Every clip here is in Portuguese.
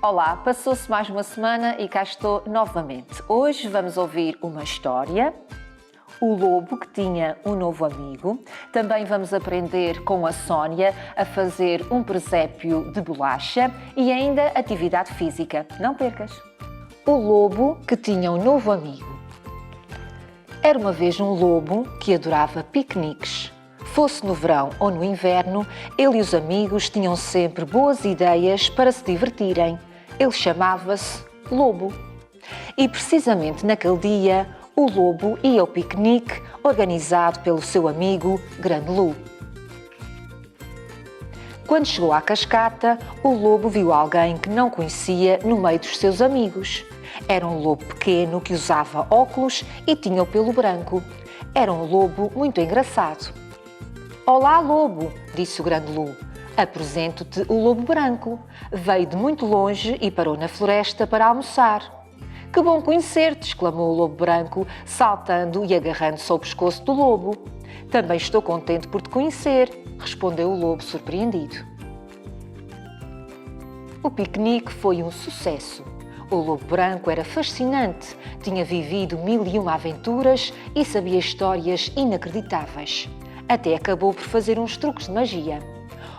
Olá, passou-se mais uma semana e cá estou novamente. Hoje vamos ouvir uma história, o lobo que tinha um novo amigo. Também vamos aprender com a Sónia a fazer um presépio de bolacha e ainda atividade física. Não percas! O lobo que tinha um novo amigo. Era uma vez um lobo que adorava piqueniques. Fosse no verão ou no inverno, ele e os amigos tinham sempre boas ideias para se divertirem. Ele chamava-se Lobo. E precisamente naquele dia, o lobo ia ao piquenique organizado pelo seu amigo Grande Lu. Quando chegou à cascata, o lobo viu alguém que não conhecia no meio dos seus amigos. Era um lobo pequeno que usava óculos e tinha o pelo branco. Era um lobo muito engraçado. Olá, lobo, disse o Grande Lu. Apresento-te o lobo branco. Veio de muito longe e parou na floresta para almoçar. Que bom conhecer-te, exclamou o lobo branco, saltando e agarrando-se ao pescoço do lobo. Também estou contente por te conhecer, respondeu o lobo surpreendido. O piquenique foi um sucesso. O lobo branco era fascinante, tinha vivido 1001 aventuras e sabia histórias inacreditáveis. Até acabou por fazer uns truques de magia.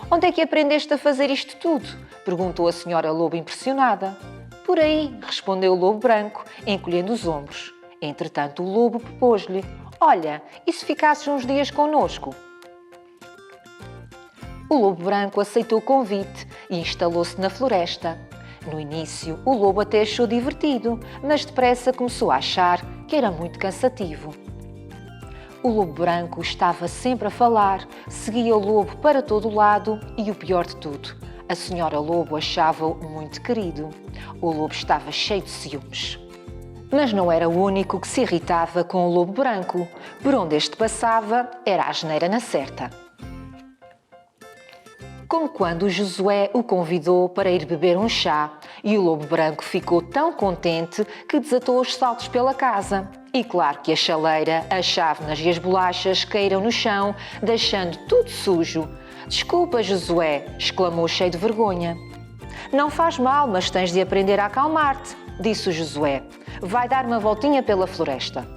Onde é que aprendeste a fazer isto tudo? Perguntou a senhora lobo impressionada. Por aí, respondeu o lobo branco, encolhendo os ombros. Entretanto, o lobo propôs-lhe: Olha, e se ficasses uns dias connosco? O lobo branco aceitou o convite e instalou-se na floresta. No início, o lobo até achou divertido, mas depressa começou a achar que era muito cansativo. O lobo branco estava sempre a falar, seguia o lobo para todo o lado e o pior de tudo, a senhora lobo achava-o muito querido. O lobo estava cheio de ciúmes. Mas não era o único que se irritava com o lobo branco. Por onde este passava, era a asneira na certa. Como quando Josué o convidou para ir beber um chá e o lobo branco ficou tão contente que desatou os saltos pela casa. E claro que a chaleira, as chávenas e as bolachas caíram no chão, deixando tudo sujo. Desculpa, Josué, exclamou cheio de vergonha. Não faz mal, mas tens de aprender a acalmar-te, disse o Josué. Vai dar uma voltinha pela floresta.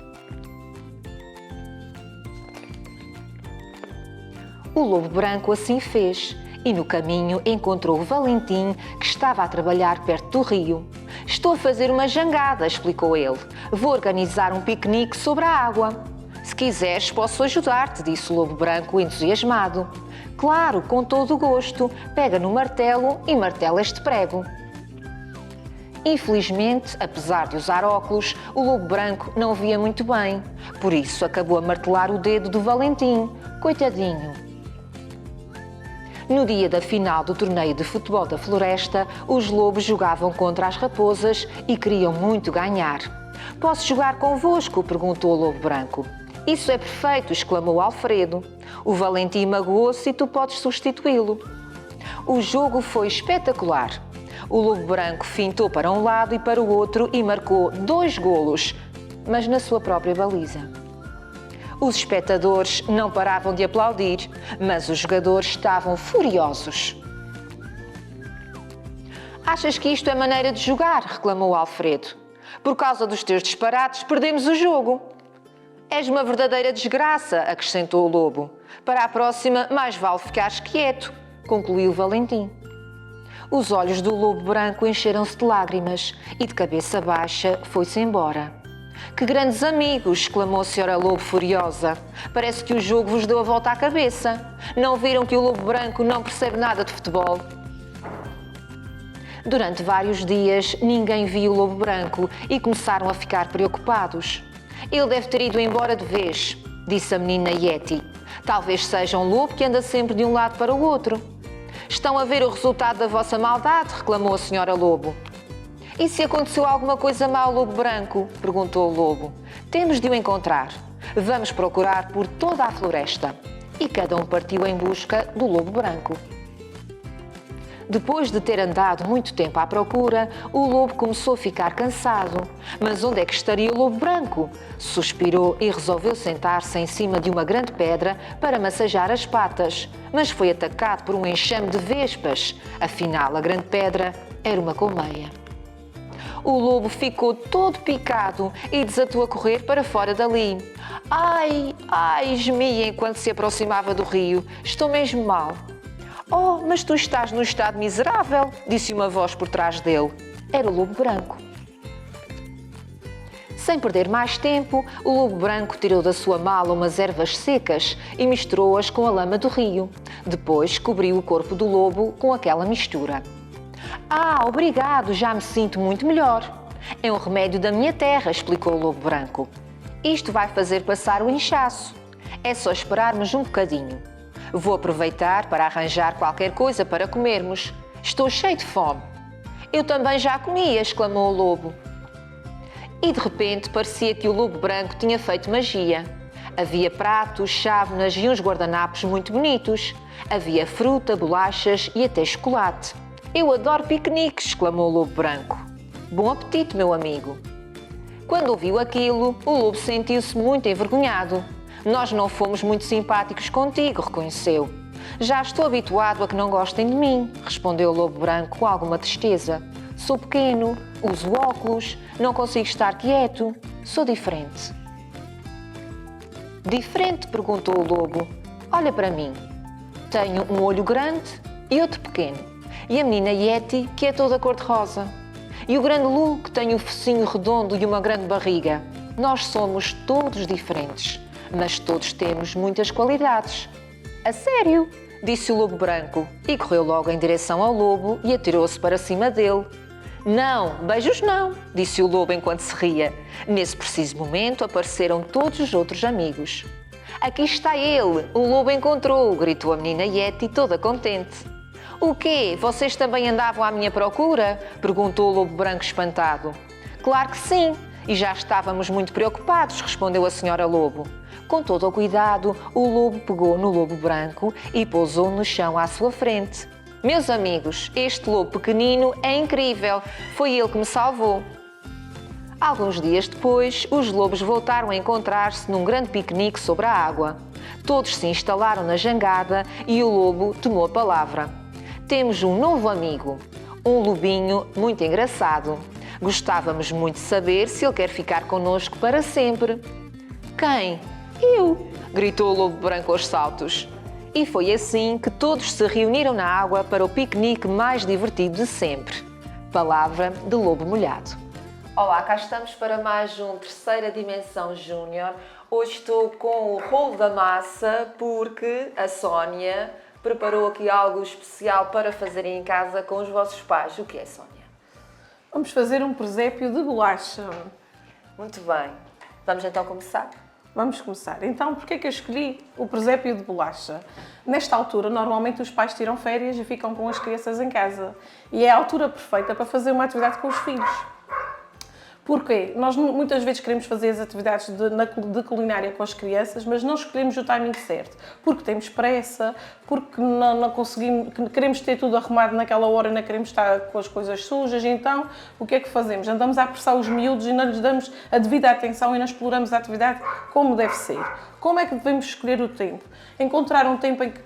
O lobo branco assim fez. E no caminho encontrou o Valentim, que estava a trabalhar perto do rio. Estou a fazer uma jangada, explicou ele. Vou organizar um piquenique sobre a água. Se quiseres, posso ajudar-te, disse o lobo branco entusiasmado. Claro, com todo o gosto. Pega no martelo e martela este prego. Infelizmente, apesar de usar óculos, o lobo branco não via muito bem. Por isso, acabou a martelar o dedo do Valentim. Coitadinho. No dia da final do torneio de futebol da floresta, os lobos jogavam contra as raposas e queriam muito ganhar. Posso jogar convosco? Perguntou o lobo branco. Isso é perfeito, exclamou Alfredo. O Valentim magoou-se e tu podes substituí-lo. O jogo foi espetacular. O lobo branco fintou para um lado e para o outro e marcou 2 golos, mas na sua própria baliza. Os espectadores não paravam de aplaudir, mas os jogadores estavam furiosos. Achas que isto é maneira de jogar? Reclamou Alfredo. Por causa dos teus disparates, perdemos o jogo. És uma verdadeira desgraça, acrescentou o lobo. Para a próxima, mais vale ficares quieto, concluiu Valentim. Os olhos do lobo branco encheram-se de lágrimas e, de cabeça baixa, foi-se embora. Que grandes amigos, exclamou a senhora lobo furiosa. Parece que o jogo vos deu a volta à cabeça. Não viram que o lobo branco não percebe nada de futebol? Durante vários dias, ninguém viu o lobo branco e começaram a ficar preocupados. Ele deve ter ido embora de vez, disse a menina Yeti. Talvez seja um lobo que anda sempre de um lado para o outro. Estão a ver o resultado da vossa maldade? Reclamou a senhora lobo. E se aconteceu alguma coisa má ao lobo branco? Perguntou o lobo. Temos de o encontrar. Vamos procurar por toda a floresta. E cada um partiu em busca do lobo branco. Depois de ter andado muito tempo à procura, o lobo começou a ficar cansado. Mas onde é que estaria o lobo branco? Suspirou e resolveu sentar-se em cima de uma grande pedra para massajar as patas. Mas foi atacado por um enxame de vespas. Afinal, a grande pedra era uma colmeia. O lobo ficou todo picado e desatou a correr para fora dali. Ai, ai, gemia enquanto se aproximava do rio. Estou mesmo mal. Oh, mas tu estás num estado miserável, disse uma voz por trás dele. Era o lobo branco. Sem perder mais tempo, o lobo branco tirou da sua mala umas ervas secas e misturou-as com a lama do rio. Depois cobriu o corpo do lobo com aquela mistura. Ah, obrigado, já me sinto muito melhor. É um remédio da minha terra, explicou o lobo branco. Isto vai fazer passar o inchaço. É só esperarmos um bocadinho. Vou aproveitar para arranjar qualquer coisa para comermos. Estou cheio de fome. Eu também já comi, exclamou o lobo. E de repente parecia que o lobo branco tinha feito magia. Havia pratos, chávenas e uns guardanapos muito bonitos. Havia fruta, bolachas e até chocolate. Eu adoro piqueniques, exclamou o lobo branco. Bom apetite, meu amigo. Quando ouviu aquilo, o lobo sentiu-se muito envergonhado. Nós não fomos muito simpáticos contigo, reconheceu. Já estou habituado a que não gostem de mim, respondeu o lobo branco com alguma tristeza. Sou pequeno, uso óculos, não consigo estar quieto, sou diferente. Diferente? Perguntou o lobo. Olha para mim. Tenho um olho grande e outro pequeno. E a menina Yeti, que é toda cor-de-rosa. E o grande Lu, que tem um focinho redondo e uma grande barriga. Nós somos todos diferentes, mas todos temos muitas qualidades. A sério? Disse o lobo branco e correu logo em direção ao lobo e atirou-se para cima dele. Não, beijos não, disse o lobo enquanto se ria. Nesse preciso momento apareceram todos os outros amigos. Aqui está ele, o lobo encontrou, gritou a menina Yeti toda contente. O quê? Vocês também andavam à minha procura? Perguntou o lobo branco espantado. Claro que sim, e já estávamos muito preocupados, respondeu a senhora lobo. Com todo o cuidado, o lobo pegou no lobo branco e pousou no chão à sua frente. Meus amigos, este lobo pequenino é incrível, foi ele que me salvou. Alguns dias depois, os lobos voltaram a encontrar-se num grande piquenique sobre a água. Todos se instalaram na jangada e o lobo tomou a palavra. Temos um novo amigo, um lobinho muito engraçado. Gostávamos muito de saber se ele quer ficar connosco para sempre. Quem? Eu! Gritou o lobo branco aos saltos. E foi assim que todos se reuniram na água para o piquenique mais divertido de sempre. Palavra de lobo molhado. Olá, cá estamos para mais um Terceira Dimensão Júnior. Hoje estou com o rolo da massa porque a Sónia preparou aqui algo especial para fazerem em casa com os vossos pais. O que é, Sónia? Vamos fazer um presépio de bolacha. Muito bem. Vamos então começar? Vamos começar. Então, porquê é que eu escolhi o presépio de bolacha? Nesta altura, normalmente os pais tiram férias e ficam com as crianças em casa. E é a altura perfeita para fazer uma atividade com os filhos. Porquê? Nós muitas vezes queremos fazer as atividades de culinária com as crianças, mas não escolhemos o timing certo. Porque temos pressa, porque não conseguimos, queremos ter tudo arrumado naquela hora e não queremos estar com as coisas sujas. Então, o que é que fazemos? Andamos a apressar os miúdos e não lhes damos a devida atenção e não exploramos a atividade como deve ser. Como é que devemos escolher o tempo? Encontrar um tempo em que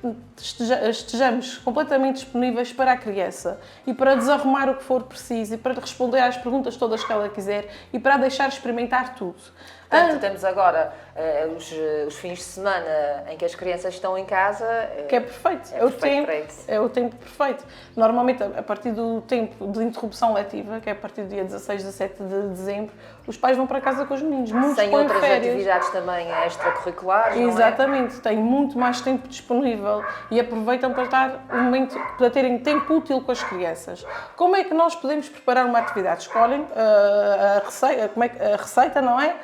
estejamos completamente disponíveis para a criança e para desarrumar o que for preciso e para responder às perguntas todas que ela quiser e para a deixar experimentar tudo. Portanto, temos agora os fins de semana em que as crianças estão em casa. Que é perfeito. É o tempo perfeito. Normalmente, a partir do tempo de interrupção letiva, que é a partir do dia 16, 17 de dezembro, os pais vão para casa com os meninos. Muitos sem outras atividades também extracurriculares, exatamente. Têm muito mais tempo disponível e aproveitam para terem tempo útil com as crianças. Como é que nós podemos preparar uma atividade? Escolhem a receita, não é?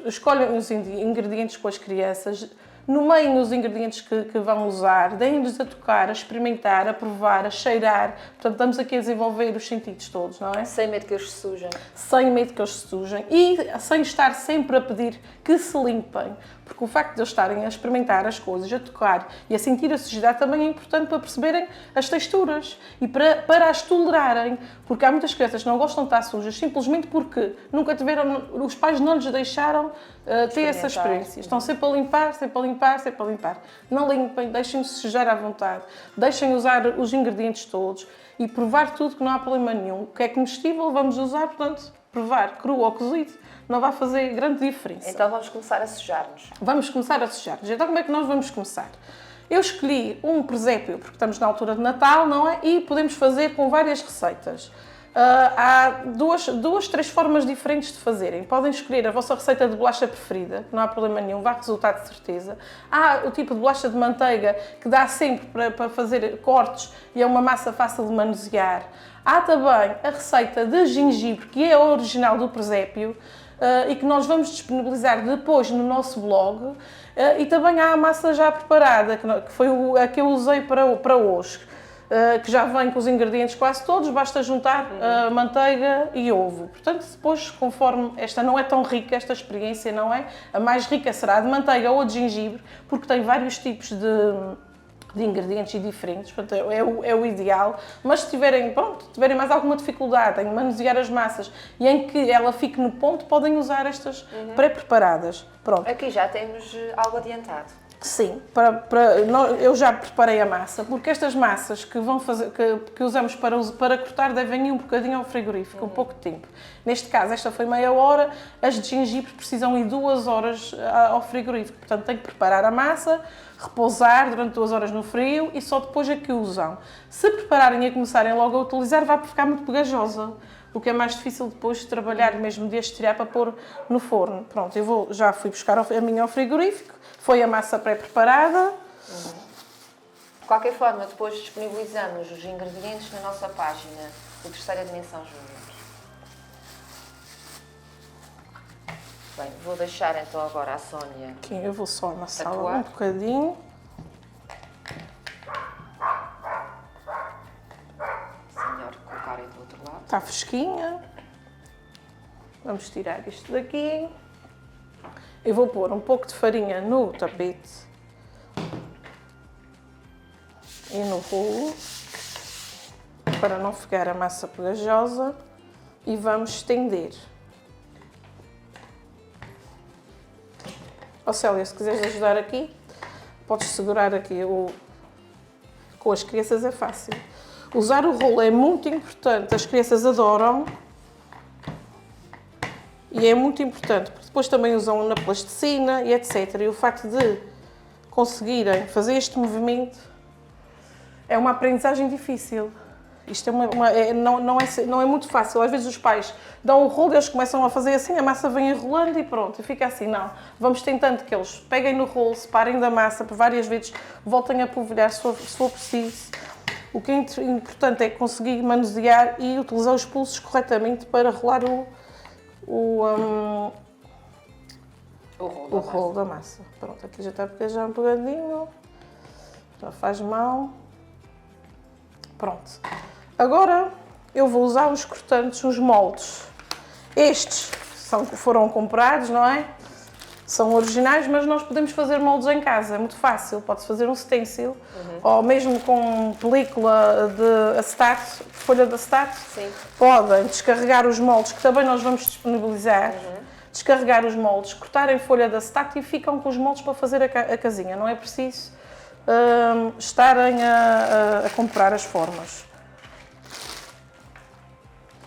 Escolhem os ingredientes com as crianças, nomeiem os ingredientes que vão usar, deem-lhes a tocar, a experimentar, a provar, a cheirar. Portanto, estamos aqui a desenvolver os sentidos todos, não é? Sem medo que eles se sujem. Sem medo que eles se sujem e sem estar sempre a pedir que se limpem. Porque o facto de eles estarem a experimentar as coisas, a tocar e a sentir a sujidade também é importante para perceberem as texturas e para as tolerarem. Porque há muitas crianças que não gostam de estar sujas simplesmente porque nunca tiveram, os pais não lhes deixaram ter essa experiência. Estão sempre a limpar, sempre a limpar, sempre a limpar. Não limpem, deixem-se sujar à vontade, deixem usar os ingredientes todos e provar tudo, que não há problema nenhum. O que é comestível vamos usar, portanto, provar cru ou cozido não vai fazer grande diferença. Então vamos começar a sujar-nos. Vamos começar a sujar-nos. Então como é que nós vamos começar? Eu escolhi um presépio, porque estamos na altura de Natal, não é? E podemos fazer com várias receitas. Há três formas diferentes de fazerem. Podem escolher a vossa receita de bolacha preferida, não há problema nenhum, vai resultar de certeza. Há o tipo de bolacha de manteiga que dá sempre para fazer cortes e é uma massa fácil de manusear. Há também a receita de gengibre, que é a original do presépio, e que nós vamos disponibilizar depois no nosso blog. E também há a massa já preparada, que foi a que eu usei para hoje. Que já vem com os ingredientes quase todos, basta juntar manteiga e ovo. Portanto, depois, conforme esta não é tão rica, esta experiência não é, a mais rica será a de manteiga ou a de gengibre, porque tem vários tipos de ingredientes diferentes, portanto, é o ideal. Mas se tiverem mais alguma dificuldade em manusear as massas e em que ela fique no ponto, podem usar estas pré-preparadas. Pronto. Aqui já temos algo adiantado. Sim, eu já preparei a massa, porque estas massas que usamos para cortar devem ir um bocadinho ao frigorífico, um pouco de tempo. Neste caso, esta foi meia hora, as de gengibre precisam ir 2 horas ao frigorífico. Portanto, tem que preparar a massa, repousar durante 2 horas no frio e só depois é que usam. Se prepararem e começarem logo a utilizar, vai ficar muito pegajosa. O que é mais difícil depois de trabalhar, mesmo de estirar para pôr no forno. Pronto, já fui buscar a minha ao frigorífico, foi a massa pré-preparada. De qualquer forma, depois disponibilizamos os ingredientes na nossa página do Terceira Dimensão Júnior. Bem, vou deixar então agora a Sónia. Aqui eu vou só amassá-la um bocadinho. Do outro lado. Está fresquinha. Vamos tirar isto daqui. Eu vou pôr um pouco de farinha no tapete e no rolo para não ficar a massa pegajosa e vamos estender. Ó Célia, se quiseres ajudar aqui, podes segurar aqui. Com as crianças é fácil. Usar o rolo é muito importante, as crianças adoram e é muito importante, porque depois também usam na plasticina e etc. E o facto de conseguirem fazer este movimento é uma aprendizagem difícil. Isto não é muito fácil. Às vezes os pais dão o rolo, eles começam a fazer assim, a massa vem enrolando e pronto, e fica assim. Não, vamos tentando que eles peguem no rolo, separem da massa por várias vezes, voltem a polvilhar se for preciso. O que é importante é conseguir manusear e utilizar os pulsos corretamente para rolar o rolo da massa. Pronto, aqui já está a pegar um bocadinho. Já faz mal. Pronto. Agora eu vou usar os cortantes, os moldes. Estes foram comprados, não é? São originais, mas nós podemos fazer moldes em casa, é muito fácil. Pode-se fazer um stencil, ou mesmo com película de acetato, folha de acetato. Sim. Podem descarregar os moldes, que também nós vamos disponibilizar. Descarregar os moldes, cortar em folha de acetato e ficam com os moldes para fazer a casinha. Não é preciso estarem a comprar as formas.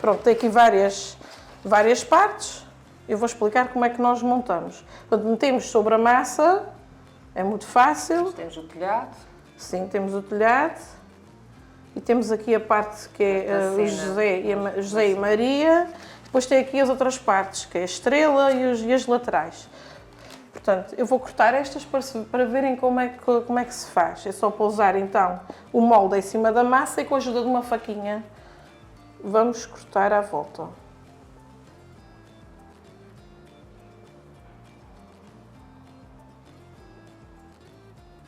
Pronto, tem aqui várias partes. Eu vou explicar como é que nós montamos. Portanto, metemos sobre a massa, é muito fácil. Temos o telhado. Sim, temos o telhado. E temos aqui a parte que é o José e Maria. Depois tem aqui as outras partes, que é a estrela e as laterais. Portanto, eu vou cortar estas para verem como é que se faz. É só pousar então o molde em cima da massa e com a ajuda de uma faquinha vamos cortar à volta.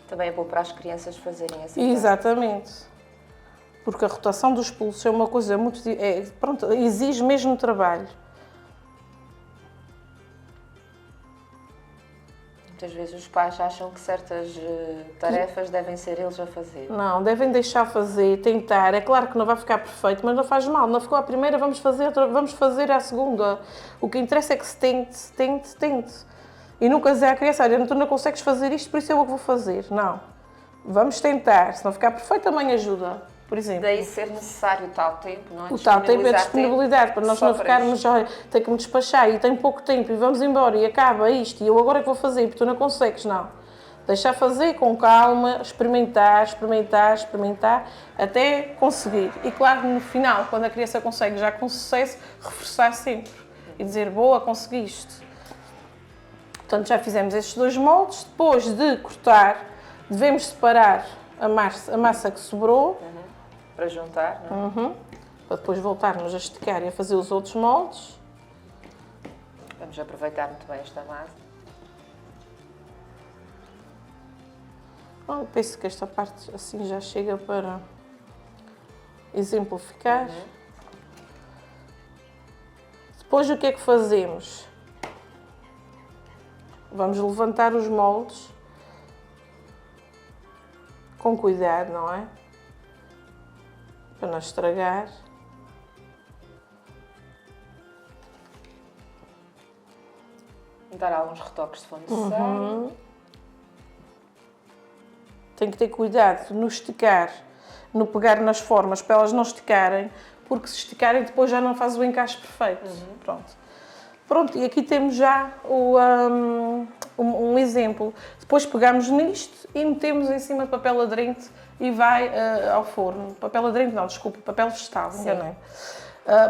Também é bom para as crianças fazerem assim. Exatamente. Porque a rotação dos pulsos é uma coisa muito... pronto, exige mesmo trabalho. Muitas vezes os pais acham que certas tarefas devem ser eles a fazer. Não, devem deixar fazer, tentar. É claro que não vai ficar perfeito, mas não faz mal. Não ficou a primeira, vamos fazer a segunda. O que interessa é que se tente. E nunca dizer à criança, olha, tu não consegues fazer isto, por isso é o que vou fazer. Não. Vamos tentar. Se não ficar perfeito, a mãe ajuda. por exemplo. Daí ser necessário o tal tempo, não é? O tal tempo é Disponibilizar disponibilidade, para nós só não para ficarmos, olha, tenho que me despachar e tenho pouco tempo e vamos embora e acaba isto e eu agora é que vou fazer, porque tu não consegues, não. Deixar fazer com calma, experimentar, experimentar, experimentar, até conseguir. E claro, no final, quando a criança consegue já com sucesso, reforçar sempre e dizer, boa, conseguiste. Portanto, já fizemos estes 2 moldes. Depois de cortar, devemos separar a massa que sobrou, para juntar, não é? para depois voltarmos a esticar e a fazer os outros moldes. Vamos aproveitar muito bem esta massa. Bom, penso que esta parte assim já chega para exemplificar. Depois o que é que fazemos? Vamos levantar os moldes com cuidado, não é? Para não estragar. Dar alguns retoques se for necessário. Tem que ter cuidado no esticar, no pegar nas formas, para elas não esticarem, porque se esticarem depois já não faz o encaixe perfeito. Pronto, e aqui temos já um exemplo. Depois pegamos nisto e metemos em cima de papel aderente e vai ao forno. Papel aderente não, desculpa, papel vegetal, enganei.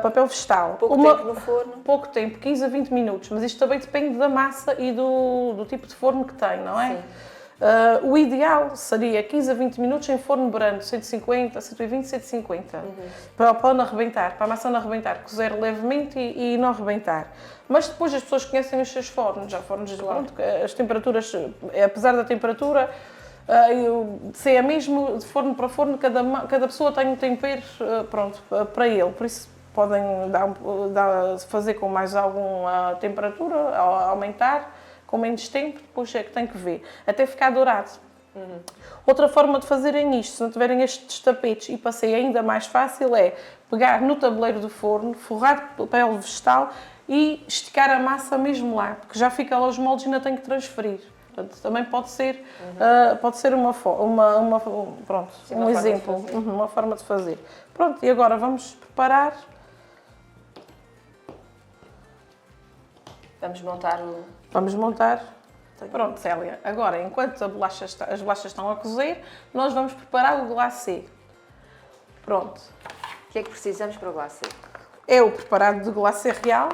Papel vegetal. Pouco tempo no forno? Pouco tempo, 15 a 20 minutos, mas isto também depende da massa e do tipo de forno que tem, não é? Sim. O ideal seria 15 a 20 minutos em forno brando, 150, 120, 150, para não arrebentar, para a massa não arrebentar, cozer levemente e não arrebentar. Mas depois as pessoas conhecem os seus fornos, já fornos, claro. Pronto, as temperaturas, apesar da temperatura, se é mesmo de forno para forno, cada pessoa tem um tempero pronto, para ele, por isso podem fazer com mais alguma temperatura, aumentar, com menos tempo, depois é que tem que ver, até ficar dourado. Outra forma de fazerem isto, se não tiverem estes tapetes e para ser ainda mais fácil, é pegar no tabuleiro do forno, forrar de papel vegetal e esticar a massa mesmo lá, porque já fica lá os moldes e ainda tem que transferir. Portanto, também pode ser um exemplo, uma forma de fazer. Pronto, e agora vamos preparar. Vamos montar. Pronto, Célia, agora, enquanto as bolachas estão a cozer, nós vamos preparar o glacê. Pronto. O que é que precisamos para o glacê? É o preparado de glacê real.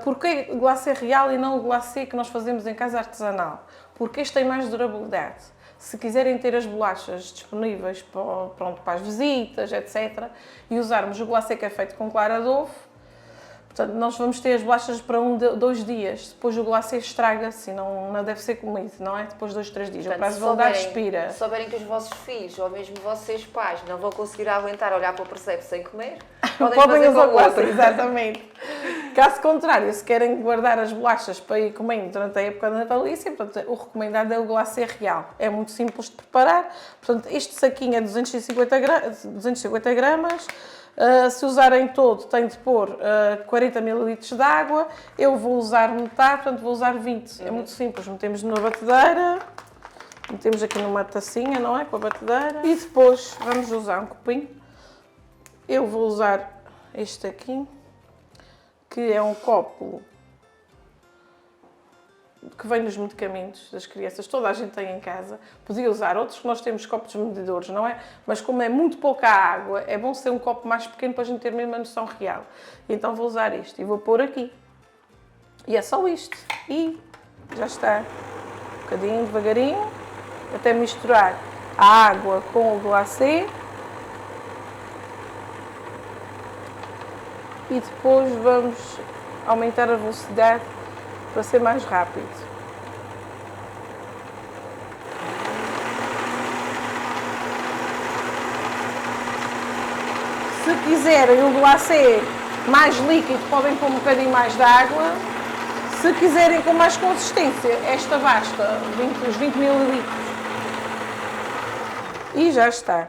Porquê glacê real e não o glacê que nós fazemos em casa artesanal? Porque este tem mais durabilidade. Se quiserem ter as bolachas disponíveis para as visitas, etc., e usarmos o glacê que é feito com clara de ovo, portanto, nós vamos ter as bolachas para 2 dias. Depois o glacê estraga-se e não deve ser comido, não é? Depois de 2, 3 dias. Portanto, o prazo de validade expira. Se souberem que os vossos filhos, ou mesmo vocês pais, não vão conseguir aguentar olhar para o presépio sem comer, podem usar o glacê. Exatamente. Caso contrário, se querem guardar as bolachas para ir comendo durante a época natalícia, portanto, o recomendado é o glacê real. É muito simples de preparar. Portanto, este saquinho é 250 gramas. Se usarem todo, tem de pôr 40 ml de água. Eu vou usar metade, portanto vou usar 20. É muito simples. Metemos numa batedeira, metemos aqui numa tacinha, não é? Com a batedeira. E depois vamos usar um copinho. Eu vou usar este aqui, que é um copo que vem nos medicamentos das crianças, toda a gente tem em casa. Podia usar outros, que nós temos copos medidores, não é? Mas como é muito pouca água, é bom ser um copo mais pequeno para a gente ter mesmo a noção real. E então vou usar isto e vou pôr aqui. E é só isto. E já está. Um bocadinho, devagarinho, até misturar a água com o glacê. E depois vamos aumentar a velocidade para ser mais rápido. Se quiserem o glacê mais líquido, podem pôr um bocadinho mais de água. Se quiserem com mais consistência, esta basta, os 20 ml. E já está.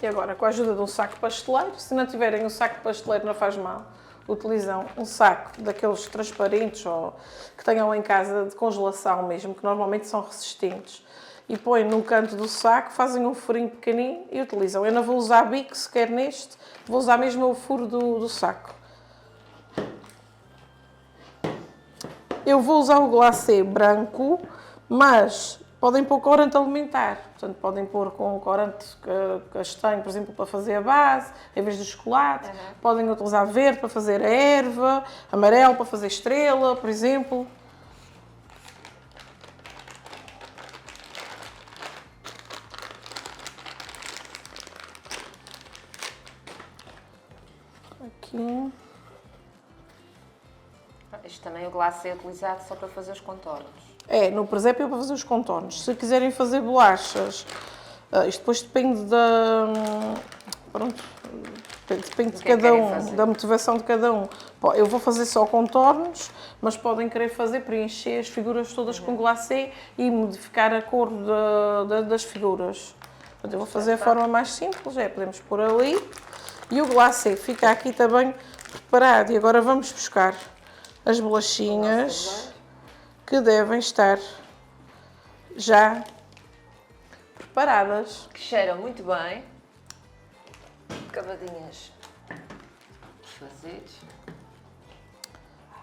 E agora, com a ajuda de um saco pasteleiro, se não tiverem um saco pasteleiro não faz mal, utilizam um saco daqueles transparentes ou que tenham em casa de congelação mesmo, que normalmente são resistentes. E põem num canto do saco, fazem um furinho pequenino e utilizam. Eu não vou usar bico sequer neste, vou usar mesmo o furo do saco. Eu vou usar o glacê branco, mas podem pôr corante alimentar. Portanto, podem pôr com corante castanho, por exemplo, para fazer a base, em vez de chocolate. Podem utilizar verde para fazer a erva, amarelo para fazer estrela, por exemplo. Aqui. Este também o glacê é utilizado só para fazer os contornos. É, no presépio para fazer os contornos. Se quiserem fazer bolachas, isto depois depende da... Pronto, depende de cada um, da motivação de cada um. Eu vou fazer só contornos, mas podem querer fazer, preencher as figuras todas com glacê e modificar a cor das figuras. Portanto, eu vou fazer a forma mais simples, podemos pôr ali. E o glacê fica aqui também preparado. E agora vamos buscar as bolachinhas que devem estar já preparadas. Que cheiram muito bem. Acabadinhas de fazer.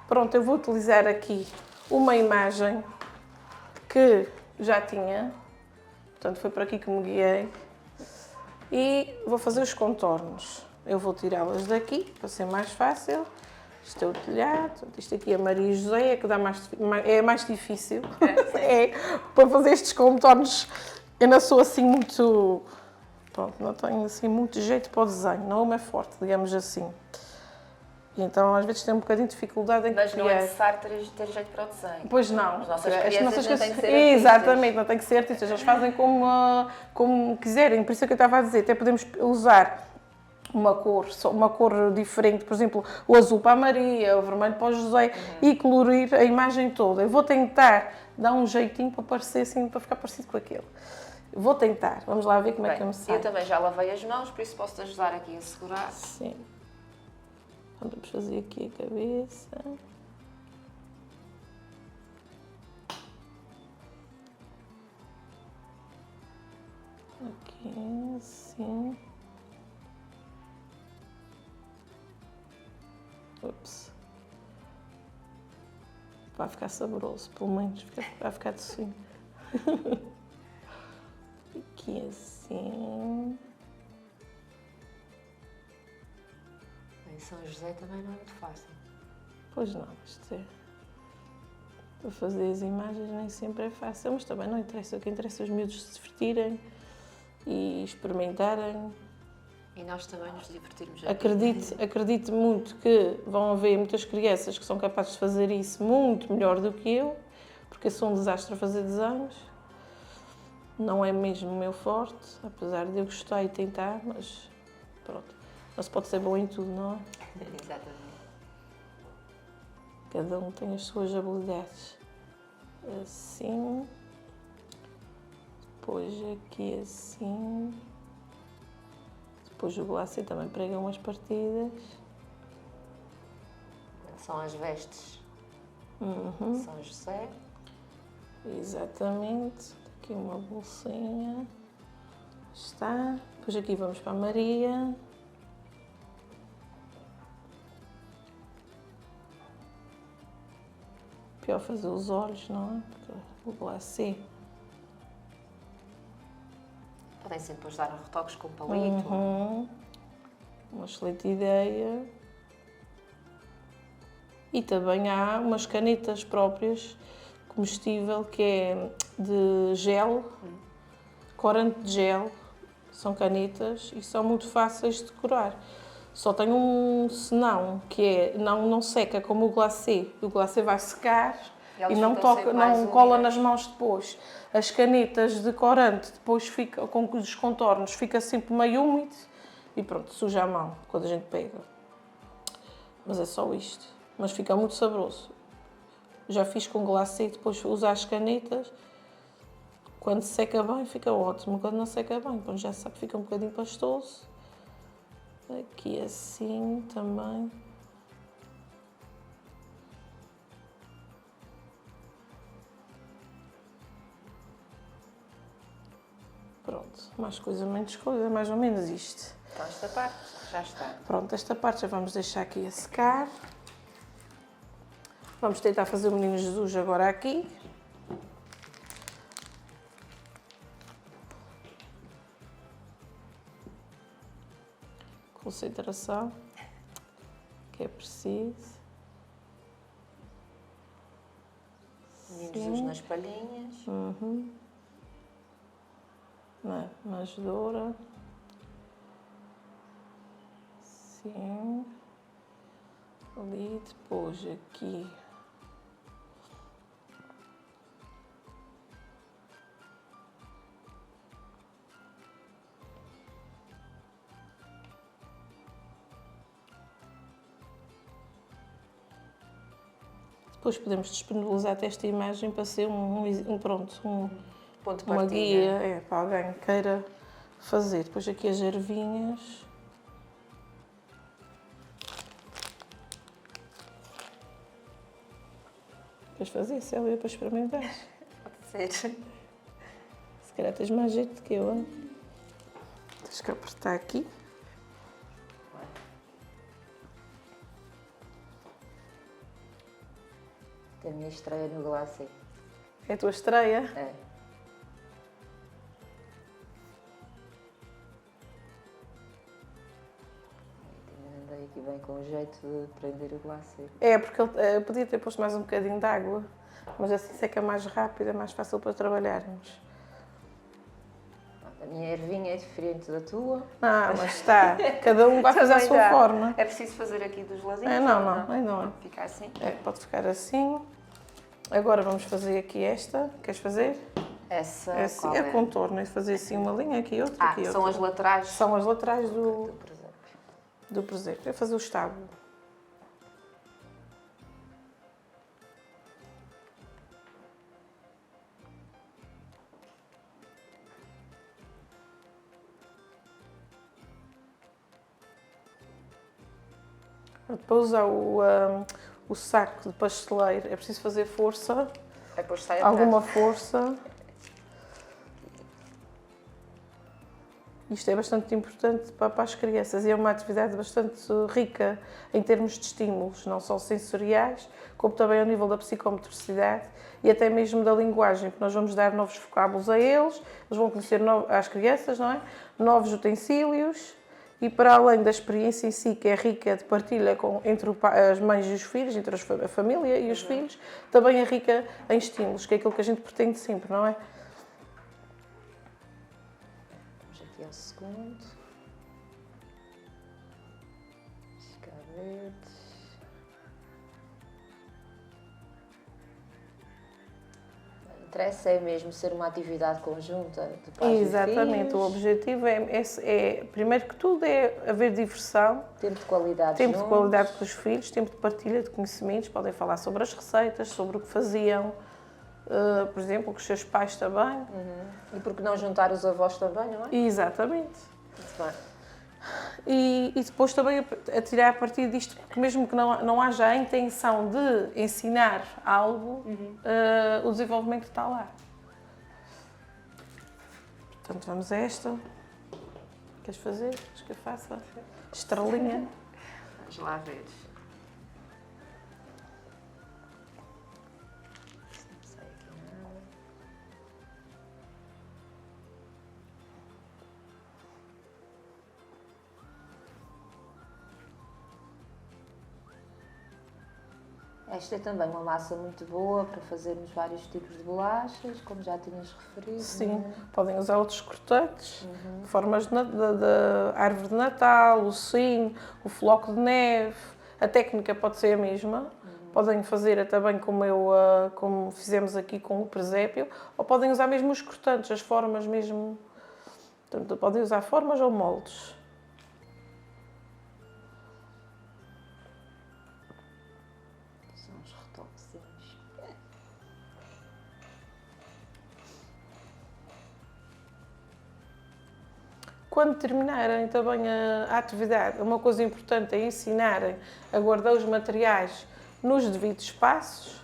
Pronto, eu vou utilizar aqui uma imagem que já tinha. Portanto, foi por aqui que me guiei. E vou fazer os contornos. Eu vou tirá-las daqui, para ser mais fácil. Isto é o telhado, isto aqui é Maria José, é que dá é mais difícil. É, para fazer estes contornos, eu não sou assim muito... Pronto, não tenho assim muito jeito para o desenho, não é uma forte, digamos assim. E então às vezes tenho um bocadinho de dificuldade em criar. Mas não é necessário ter jeito para o desenho. Pois não. As nossas crianças não têm que ser artistas. Exatamente, não tem que ser artistas. Eles fazem como quiserem. Por isso é que eu estava a dizer, até podemos usar uma cor diferente, por exemplo, o azul para a Maria, o vermelho para o José, e colorir a imagem toda. Eu vou tentar dar um jeitinho para parecer assim, para ficar parecido com aquele. Vou tentar. Vamos lá ver como é que eu me sai. Eu também já lavei as mãos, por isso posso-te ajudar aqui a segurar. Sim. Vamos fazer aqui a cabeça. Aqui, assim. Ups. Vai ficar saboroso, pelo menos vai ficar de swing. Aqui assim. Em São José também não é muito fácil. Pois não, isto é. Para fazer as imagens nem sempre é fácil, mas também não interessa. O que interessa é os miúdos se divertirem e experimentarem. E nós também nos divertirmos. Acredito muito que vão haver muitas crianças que são capazes de fazer isso muito melhor do que eu, porque eu sou um desastre a fazer desenhos. Não é mesmo o meu forte, apesar de eu gostar e tentar, mas pronto. Não se pode ser bom em tudo, não é? Exatamente. Cada um tem as suas habilidades. Assim. Depois aqui assim. Depois o glacê também prega umas partidas. São as vestes. São José. Exatamente. Aqui uma bolsinha. Está. Depois aqui vamos para a Maria. Pior fazer os olhos, não é? Porque o glacê. Podem sempre depois dar retoques com palito. Uma excelente ideia. E também há umas canetas próprias, comestível, que é de gel, corante de gel. São canetas e são muito fáceis de decorar. Só tem um senão, que é não seca como o glacê. O glacê vai secar e não cola nas mãos depois. As canetas de corante depois fica com os contornos, fica sempre meio úmido e pronto, suja a mão quando a gente pega. Mas é só isto. Mas fica muito saboroso. Já fiz com glacê e depois usar as canetas. Quando seca bem fica ótimo, quando não seca bem, quando já sabe fica um bocadinho pastoso. Aqui assim também. Pronto, mais coisa, menos coisa, mais ou menos isto. Então esta parte já está. Pronto, esta parte já vamos deixar aqui a secar. Vamos tentar fazer o Menino Jesus agora aqui. Concentração, que é preciso. Menino Jesus nas palhinhas. Na manjedoura. Sim. Ali, depois aqui. Depois podemos disponibilizar até esta imagem para ser Ponto de uma partida. guia para alguém que queira fazer. Depois aqui as ervinhas. Queres fazer, Célia, para experimentar? Pode ser. Se calhar tens mais jeito que eu, hein? Tens que apertar aqui. É a minha estreia no glacê. É a tua estreia? É. Andei aqui bem com o jeito de prender o glacê. É, porque eu podia ter posto mais um bocadinho de água, mas assim seca mais rápido, é mais fácil para trabalharmos. A minha ervinha é diferente da tua. Ah, mas está. Cada um vai fazer a sua forma. É preciso fazer aqui dos lazinhos? Não, não é. Fica assim? É, pode ficar assim. Agora vamos fazer aqui esta. Queres fazer? Essa É, assim, qual é contorno, é fazer assim uma linha aqui, outra aqui, outra. são as laterais São as laterais do presépio. do presépio. É fazer o estábulo. Para usar o saco de pasteleiro é preciso fazer força, Depois sai alguma força. Isto é bastante importante para as crianças e é uma atividade bastante rica em termos de estímulos, não só sensoriais, como também ao nível da psicomotricidade e até mesmo da linguagem, porque nós vamos dar novos vocábulos a eles, eles vão conhecer às crianças, não é? Novos utensílios e para além da experiência em si, que é rica de partilha entre as mães e os filhos, entre a família e os filhos, também é rica em estímulos, que é aquilo que a gente pretende sempre, não é? Aqui ao segundo. Fica verde. Interessa é mesmo ser uma atividade conjunta de pais Exatamente, e filhos. o objetivo primeiro que tudo, é haver diversão, Tempo de qualidade tempo de juntos. qualidade com os filhos, tempo de partilha de conhecimentos, podem falar sobre as receitas, sobre o que faziam, por exemplo, com os seus pais também. E por que não juntar os avós também, não é? Exatamente. Muito bem. E depois também a tirar a partir disto, porque mesmo que não haja a intenção de ensinar algo, o desenvolvimento está lá. Portanto, vamos a esta. Queres fazer? Queres que eu faça? Estrelinha. Vamos lá ver. Não sei aqui nada. Esta é também uma massa muito boa para fazermos vários tipos de bolachas, como já tinhas referido. Sim, podem usar outros cortantes, formas de árvore de Natal, o sino, o floco de neve. A técnica pode ser a mesma. Podem fazer também como fizemos aqui com o presépio, ou podem usar mesmo os cortantes, as formas mesmo. Portanto, podem usar formas ou moldes. São os retoquezinhos. Quando terminarem também a atividade, uma coisa importante é ensinarem a guardar os materiais nos devidos espaços,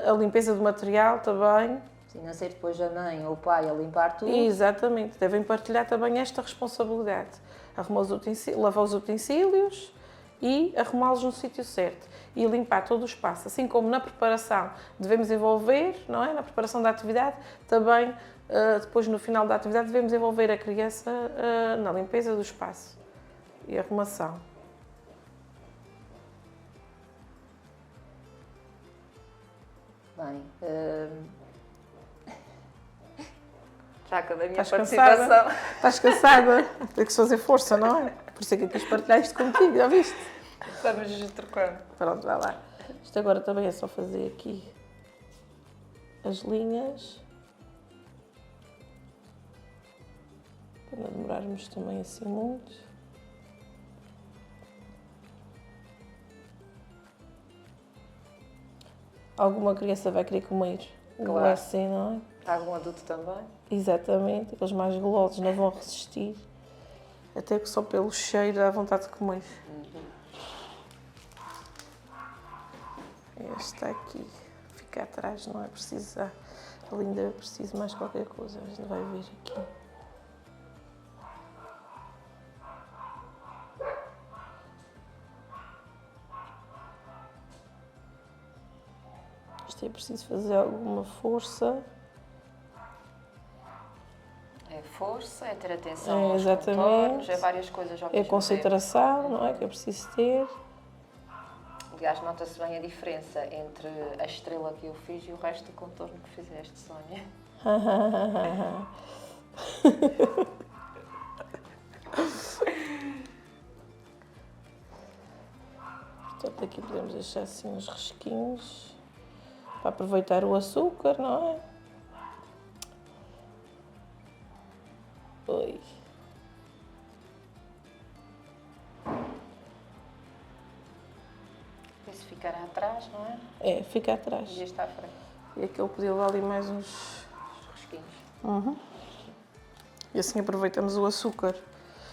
a limpeza do material também. Se não ser depois a mãe ou o pai a limpar tudo. Exatamente, devem partilhar também esta responsabilidade. Lavar os utensílios e arrumá-los no sítio certo. E limpar todo o espaço. Assim como na preparação devemos envolver, não é? Na preparação da atividade, também depois no final da atividade devemos envolver a criança na limpeza do espaço e arrumação. Bem, já acabei a minha Estás participação. cansada? Estás cansada? Tem que se fazer força, não é? Por isso é que eu quis partilhar isto contigo, já viste? Estamos trocando. Pronto, vai lá. Isto agora também é só fazer aqui as linhas. Para não demorarmos também assim muito. Alguma criança vai querer comer o Claro. glacê, não é? Algum adulto também? Exatamente, aqueles mais golosos não vão resistir. Até que só pelo cheiro dá vontade de comer. Este aqui fica atrás, não é preciso. Ali ainda é preciso mais qualquer coisa, a gente vai ver aqui. Isto é preciso fazer alguma força. É força, é ter atenção aos Exatamente. contornos, é várias coisas ao É mesmo tempo. concentração, não é? Que é preciso ter. Aliás, nota-se bem a diferença entre a estrela que eu fiz e o resto do contorno que fizeste, Sónia. Portanto, aqui podemos deixar assim uns risquinhos para aproveitar o açúcar, não é? Oi. Isso ficará atrás, não é? É, fica atrás. E este à frente, E aquele podia levar ali mais uns. os risquinhos. E assim aproveitamos o açúcar.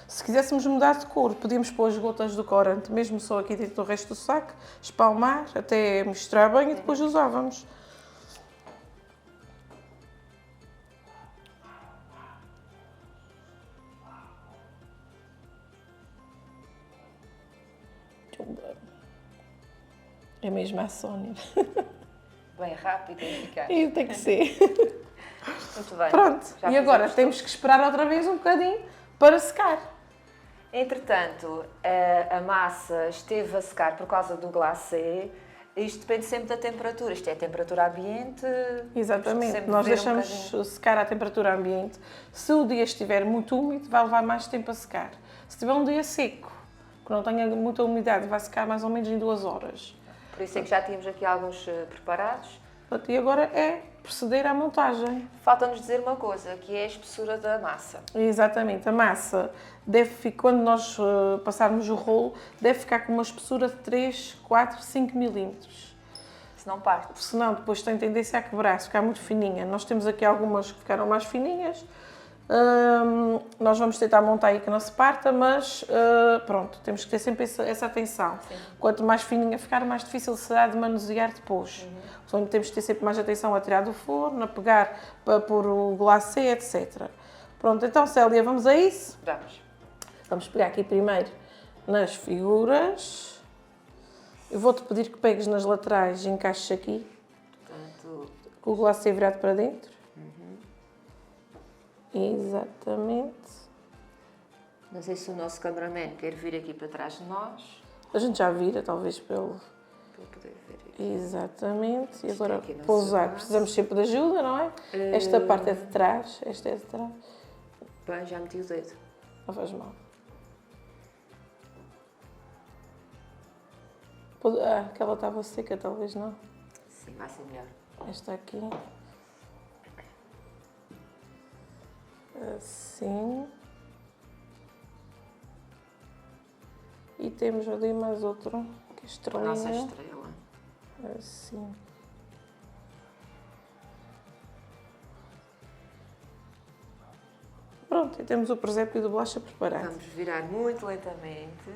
Se quiséssemos mudar de cor, podíamos pôr as gotas do corante, mesmo só aqui dentro do resto do saco, espalmar, até misturar bem e depois usávamos. É mesmo a Sónia. Bem rápido e eficaz. E tem que ser. Muito bem. Pronto, Já e agora fizemos temos que esperar outra vez um bocadinho para secar. Entretanto, a massa esteve a secar por causa do glacê. Isto depende sempre da temperatura. Isto é a temperatura ambiente. Exatamente, sempre nós ver um deixamos bocadinho. secar à temperatura ambiente. Se o dia estiver muito úmido, vai levar mais tempo a secar. Se tiver um dia seco, que não tenha muita umidade, vai secar mais ou menos em 2 horas. Por isso é que já tínhamos aqui alguns preparados. Portanto, e agora é proceder à montagem. Falta-nos dizer uma coisa, que é a espessura da massa. Exatamente, a massa deve ficar, quando nós passarmos o rolo, deve ficar com uma espessura de 3, 4, 5 milímetros. Se não parte. Senão depois tem tendência a quebrar, ficar muito fininha. Nós temos aqui algumas que ficaram mais fininhas. Nós vamos tentar montar aí que não se parta, mas pronto, temos que ter sempre essa atenção. Sim. Quanto mais fininha ficar, mais difícil será de manusear depois. Portanto, temos que ter sempre mais atenção a tirar do forno, a pegar para pôr o glacê, etc. Pronto, então Célia, vamos a isso? Vamos. Vamos pegar aqui primeiro nas figuras. Eu vou-te pedir que pegues nas laterais e encaixes aqui, Portanto, com o glacê virado para dentro. Exatamente. não sei se o nosso cameraman quer vir aqui para trás de nós, A gente já vira, talvez pelo... para poder ver aqui. Exatamente. E agora, aqui na pousar. base. Precisamos sempre de ajuda, não é? Esta parte é de trás, esta é de trás. Bem, já meti o dedo. Não faz mal. Aquela estava seca, talvez não. Sim, vai ser melhor. Esta aqui. Assim. E temos ali mais outro, que é A estrelinha. nossa estrela. Assim. Pronto, e temos o presépio de bolacha preparado. Vamos virar muito lentamente.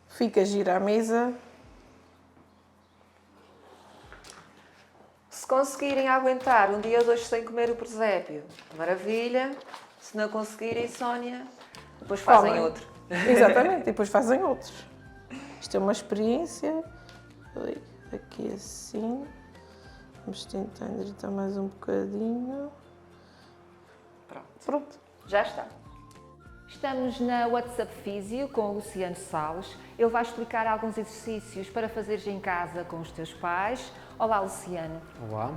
Fica gira a mesa. Se conseguirem aguentar um dia ou dois sem comer o presépio, maravilha. Se não conseguirem, Sónia, depois fazem Comem. outro. Exatamente, e depois fazem outros. Isto é uma experiência. Aqui assim. Vamos tentar endireitar mais um bocadinho. Pronto. Já está. Estamos na WhatsApp Físio com o Luciano Salles. Ele vai explicar alguns exercícios para fazeres em casa com os teus pais. Olá, Luciano. Olá,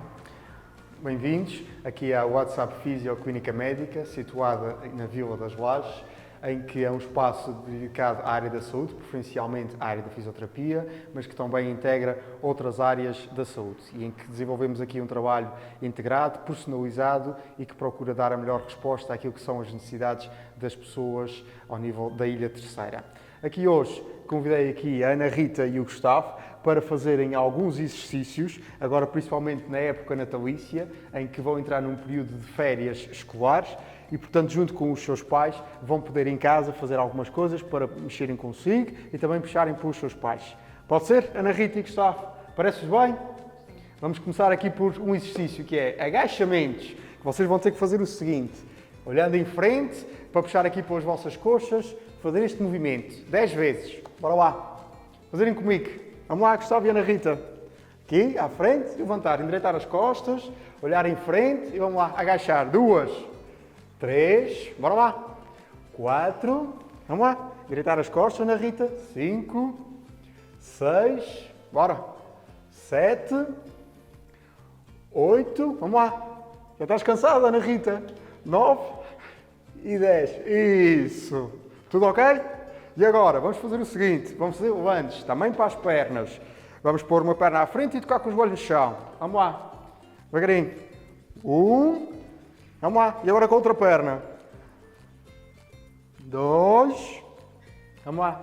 bem-vindos aqui à WhatsApp Físio Clínica Médica, situada na Vila das Lajes, em que é um espaço dedicado à área da saúde, preferencialmente à área da fisioterapia, mas que também integra outras áreas da saúde e em que desenvolvemos aqui um trabalho integrado, personalizado e que procura dar a melhor resposta àquilo que são as necessidades das pessoas ao nível da Ilha Terceira. Aqui hoje convidei aqui a Ana Rita e o Gustavo para fazerem alguns exercícios, agora principalmente na época natalícia, em que vão entrar num período de férias escolares e, portanto, junto com os seus pais, vão poder em casa fazer algumas coisas para mexerem consigo e também puxarem pelos seus pais. Pode ser, Ana Rita e Gustavo? Parece-vos bem? Vamos começar aqui por um exercício que é agachamentos, que vocês vão ter que fazer o seguinte, olhando em frente, para puxar aqui pelas vossas coxas, fazer este movimento 10 vezes. Bora lá. Fazerem comigo. Vamos lá, Gustavo e Ana Rita. Aqui, à frente, levantar, endireitar as costas, olhar em frente e vamos lá, agachar. 2, 3, bora lá. 4, vamos lá, endireitar as costas, Ana Rita. 5, 6, bora. 7, 8, vamos lá. Já estás cansada, Ana Rita? 9 e 10. Isso. Tudo ok? E agora, vamos fazer o seguinte, vamos fazer levantes, também para as pernas. Vamos pôr uma perna à frente e tocar com os joelhos no chão. Vamos lá. Devagarinho. 1. Vamos lá. E agora com a outra perna. 2. Vamos lá.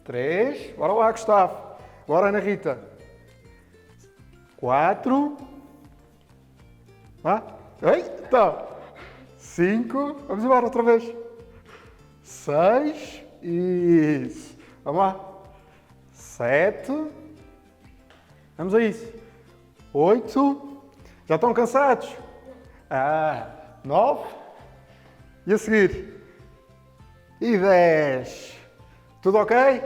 3. Bora lá, Gustavo. Bora, Ana Rita. 4. Eita. 5. Vamos embora outra vez. 6. Isso. Vamos lá. 7. Vamos a isso. 8. Já estão cansados? 9. E a seguir? E 10. Tudo ok?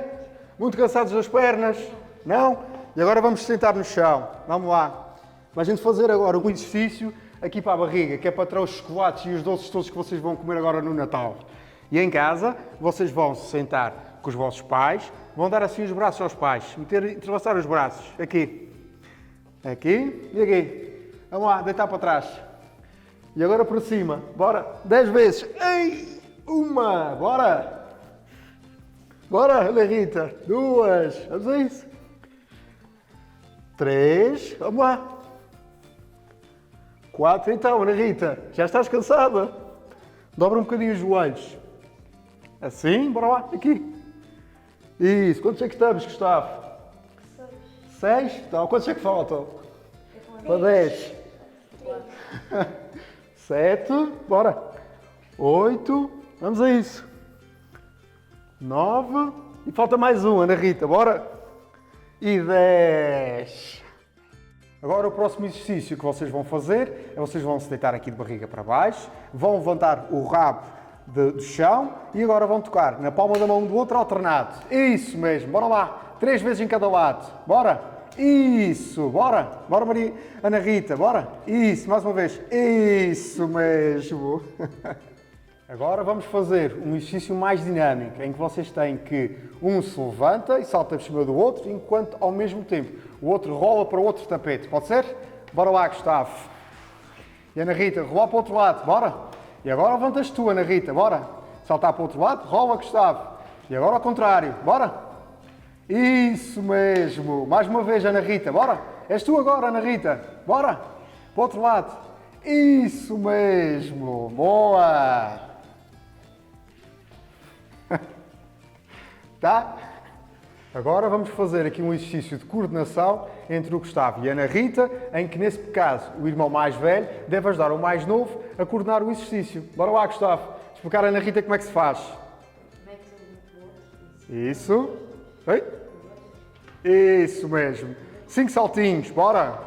Muito cansados das pernas? Não? E agora vamos sentar no chão. Vamos lá. Mas a gente fazer agora um exercício aqui para a barriga, que é para tirar os chocolates e os doces todos que vocês vão comer agora no Natal. E em casa, vocês vão se sentar com os vossos pais, vão dar assim os braços aos pais, entrelaçar os braços, aqui, aqui e aqui. Vamos lá, deitar para trás. E agora para cima, bora, 10 vezes. Ei, 1, bora. Bora, Ana Rita, 2, vamos a isso. 3, vamos lá. 4, então, Ana Rita, já estás cansada? Dobra um bocadinho os joelhos. Assim, bora lá, aqui. Isso, quantos é que estamos, Gustavo? 6. Então, quantos é que faltam? Para 10. 7, bora. 8, vamos a isso. 9, e falta mais um, Ana Rita, bora. E 10. Agora o próximo exercício que vocês vão fazer é vocês vão se deitar aqui de barriga para baixo, vão levantar o rabo do chão e agora vão tocar na palma da mão do outro alternado. Isso mesmo, bora lá. 3 vezes em cada lado. Bora. Isso, bora. Bora, Maria Ana Rita, bora. Isso, mais uma vez. Isso mesmo. Agora vamos fazer um exercício mais dinâmico, em que vocês têm que um se levanta e salta por cima do outro, enquanto ao mesmo tempo o outro rola para o outro tapete. Pode ser? Bora lá, Gustavo. E Ana Rita, rola para o outro lado, bora. E agora levantas tu, Ana Rita, bora. Saltar para o outro lado, rola, Gustavo. E agora ao contrário, bora. Isso mesmo. Mais uma vez, Ana Rita, bora. És tu agora, Ana Rita, bora. Para o outro lado. Isso mesmo. Boa. Tá? Agora vamos fazer aqui um exercício de coordenação entre o Gustavo e a Ana Rita, em que, nesse caso, o irmão mais velho deve ajudar o mais novo a coordenar o exercício. Bora lá, Gustavo, explicar à Ana Rita como é que se faz. Isso. Ei? Isso mesmo. 5 saltinhos, bora.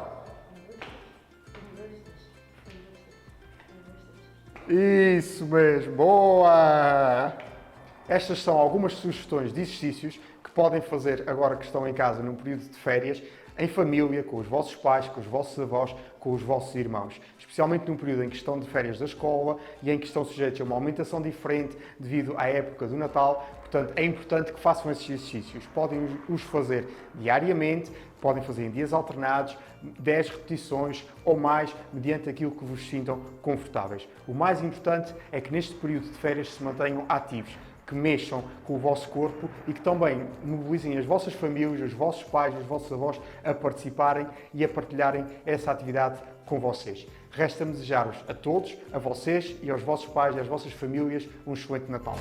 Isso mesmo, boa! Estas são algumas sugestões de exercícios que podem fazer agora que estão em casa num período de férias, em família, com os vossos pais, com os vossos avós, com os vossos irmãos. Especialmente num período em que estão de férias da escola e em que estão sujeitos a uma alimentação diferente devido à época do Natal. Portanto, é importante que façam esses exercícios. Podem os fazer diariamente, podem fazer em dias alternados, 10 repetições ou mais, mediante aquilo que vos sintam confortáveis. O mais importante é que neste período de férias se mantenham ativos, que mexam com o vosso corpo e que também mobilizem as vossas famílias, os vossos pais, os vossos avós a participarem e a partilharem essa atividade com vocês. Resta-me desejar-vos a todos, a vocês e aos vossos pais e às vossas famílias um excelente Natal.